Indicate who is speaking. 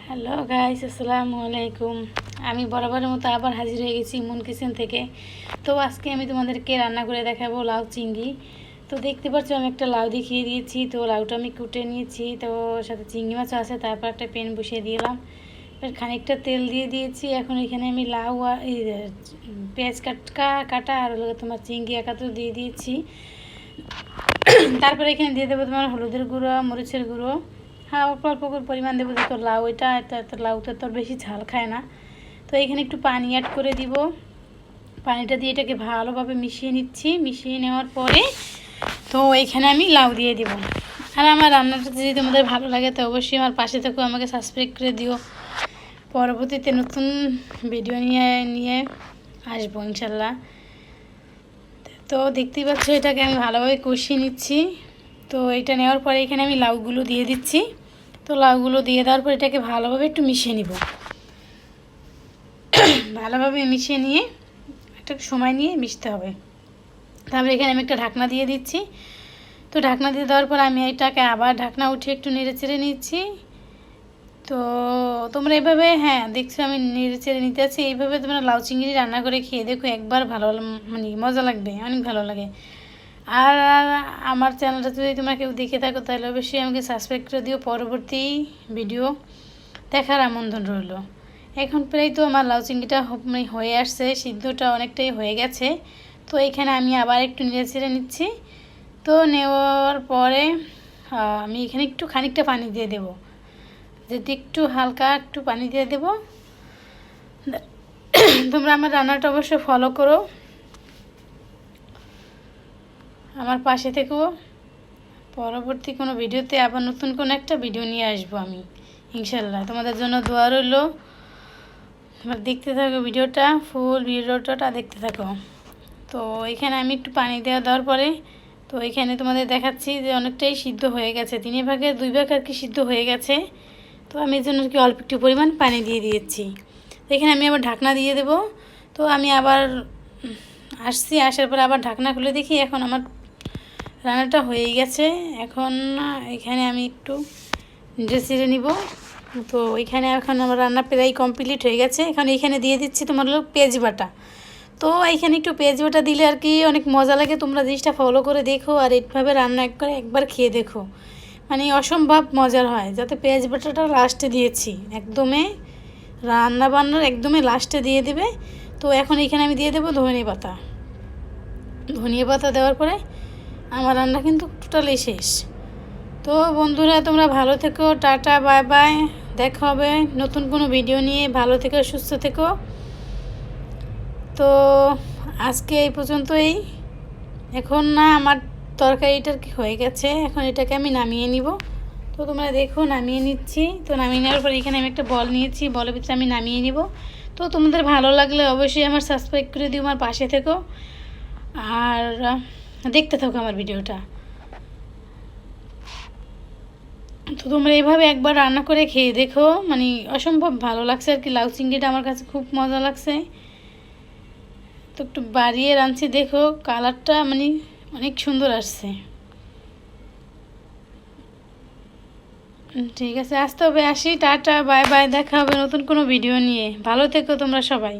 Speaker 1: Hello guys, আসসালামু আলাইকুম। আমি বরাবরের মতো আবার হাজির হয়ে গেছি ইমন কিচেন থেকে। তো আজকে আমি তোমাদেরকে রান্না করে দেখাবো লাউ চিংড়ি। তো দেখতে পাচ্ছ আমি একটা লাউ দেখিয়ে দিয়েছি। তো লাউটা আমি কুটে নিয়েছি, তো সাথে চিংড়ি মাছও আছে। তারপর একটা প্যান বসিয়ে দিলাম, এবার খানিকটা তেল দিয়ে দিয়েছি। এখন এখানে আমি লাউ আর পেঁয়াজ কাটা আর তোমার চিংড়ি একাত্র দিয়ে দিয়েছি। তারপরে এখানে দিয়ে দেবো তোমার হলুদের গুঁড়ো, মরিচের গুঁড়ো, হ্যাঁ অল্প অল্প করে পরিমাণ দেবো। তো লাউ এটা লাউটা তো বেশি ঝাল খায় না। তো এখানে একটু পানি অ্যাড করে দিব। পানিটা দিয়ে এটাকে ভালোভাবে মিশিয়ে নিচ্ছি। মিশিয়ে নেওয়ার পরে তো এখানে আমি লাউ দিয়ে দিব। আর আমার রান্নাটা যদি তোমাদের ভালো লাগে তো অবশ্যই আমার পাশে থেকেও আমাকে সাবস্ক্রাইব করে দিও। পরবর্তীতে নতুন ভিডিও নিয়ে আসবো ইনশাল্লাহ। তো দেখতেই পাচ্ছ এটাকে আমি ভালোভাবে কষিয়ে নিচ্ছি। তো এটা নেওয়ার পরে এখানে আমি লাউগুলো দিয়ে দিচ্ছি। তো লাউগুলো দিয়ে দেওয়ার পর এটাকে ভালোভাবে একটু মিশিয়ে নিব। ভালোভাবে মিশিয়ে নিয়ে একটা সময় নিয়ে মিশতে হবে। তারপরে এখানে আমি একটা ঢাকনা দিয়ে দিচ্ছি। তো ঢাকনা দিয়ে দেওয়ার পর আমি এটাকে আবার ঢাকনা উঠিয়ে একটু নেড়ে চেড়ে নিচ্ছি। তো তোমরা এইভাবে, হ্যাঁ দেখছো আমি নেড়ে চেড়ে নিতে আছি, এইভাবে তোমরা লাউ চিংড়ি রান্না করে খেয়ে দেখো, একবার ভালো মানে মজা লাগবে, অনেক ভালো লাগে। আর আমার চ্যানেলটা যদি তোমরা কেউ দেখে থাকো তাহলে অবশ্যই আমাকে সাবস্ক্রাইব করে দিও। পরবর্তী ভিডিও দেখার আমন্ত্রণ রইল। এখন প্রায় তো আমার লাউ চিংড়িটা হয়ে আসছে, সিদ্ধটা অনেকটাই হয়ে গেছে। তো এখানে আমি আবার একটু নেড়ে চেড়ে নিচ্ছি। তো নেওয়ার পরে আমি এখানে একটু খানিকটা পানি দিয়ে দেবো, যদি একটু হালকা একটু পানি দিয়ে দেবো। তোমরা আমার রান্নাটা অবশ্যই ফলো করো, আমার পাশে থেকেও। পরবর্তী কোনো ভিডিওতে আবার নতুন কোনো একটা ভিডিও নিয়ে আসবো আমি ইনশাল্লাহ। তোমাদের জন্য দোয়া রইল। তোমরা দেখতে থাকো ভিডিওটা, ফুল ভিডিওটা দেখতে থাকো। তো এখানে আমি একটু পানি দেওয়ার পরে তো এখানে তোমাদের দেখাচ্ছি যে অনেকটাই সিদ্ধ হয়ে গেছে, 2 ভাগ আর কি সিদ্ধ হয়ে গেছে। তো আমি এর জন্য কি অল্প একটু পরিমাণ পানি দিয়ে দিয়েছি। তো এখানে আমি আবার ঢাকনা দিয়ে দেব। তো আমি আবার আসার পরে আবার ঢাকনা খুলে দেখি, এখন আমার রান্নাটা হয়ে গেছে। এখন এখানে আমি একটু নেড়ে নিব। তো এখানে এখন আমার রান্না প্রায় কমপ্লিট হয়ে গেছে। এখন এখানে দিয়ে দিচ্ছি তোমার হলো পেঁয়াজ বাটা। তো এখানে একটু পেঁয়াজ বাটা দিলে আর কি অনেক মজা লাগে। তোমরা জিনিসটা ফলো করে দেখো আর এইভাবে রান্না একবার খেয়ে দেখো, মানে অসম্ভব মজার হয়। যাতে পেঁয়াজ বাটাটা লাস্টে দিয়েছি, একদমই রান্না বান্নার একদমই লাস্টে দিয়ে দেবে। তো এখন এখানে আমি দিয়ে দেবো ধনিয়া পাতা দেওয়ার পরে আমার রান্না কিন্তু টোটালি শেষ। তো বন্ধুরা তোমরা ভালো থেকো, টাটা বাই বাই, দেখা হবে নতুন কোনো ভিডিও নিয়ে। ভালো থেকো, সুস্থ থেকো। তো আজকে এই পর্যন্তই। এখন না আমার তরকারিটার কি হয়ে গেছে, এখন এটাকে আমি নামিয়ে নিব। তো তোমরা দেখো নামিয়ে নিচ্ছি। তো নামিয়ে নেওয়ার পর এখানে আমি একটা বল নিয়েছি, বলের ভিতরে আমি নামিয়ে নিব। তো তোমাদের ভালো লাগলে অবশ্যই আমার সাবস্ক্রাইব করে দিও, আমার পাশে থেকো আর দেখতে থাকো আমার ভিডিওটা। তো তোমরা এইভাবে একবার রান্না করে খেয়ে দেখো, মানে অসম্ভব ভালো লাগছে আর কি। লাউ চিংড়িটা আমার কাছে খুব মজা লাগছে। তো একটু বাড়িয়ে রাঁধছি, দেখো কালারটা মানে অনেক সুন্দর আসছে। ঠিক আছে, আসতে হবে, আসি, টাটা বাই বাই, দেখা হবে নতুন কোনো ভিডিও নিয়ে। ভালো থেকো তোমরা সবাই।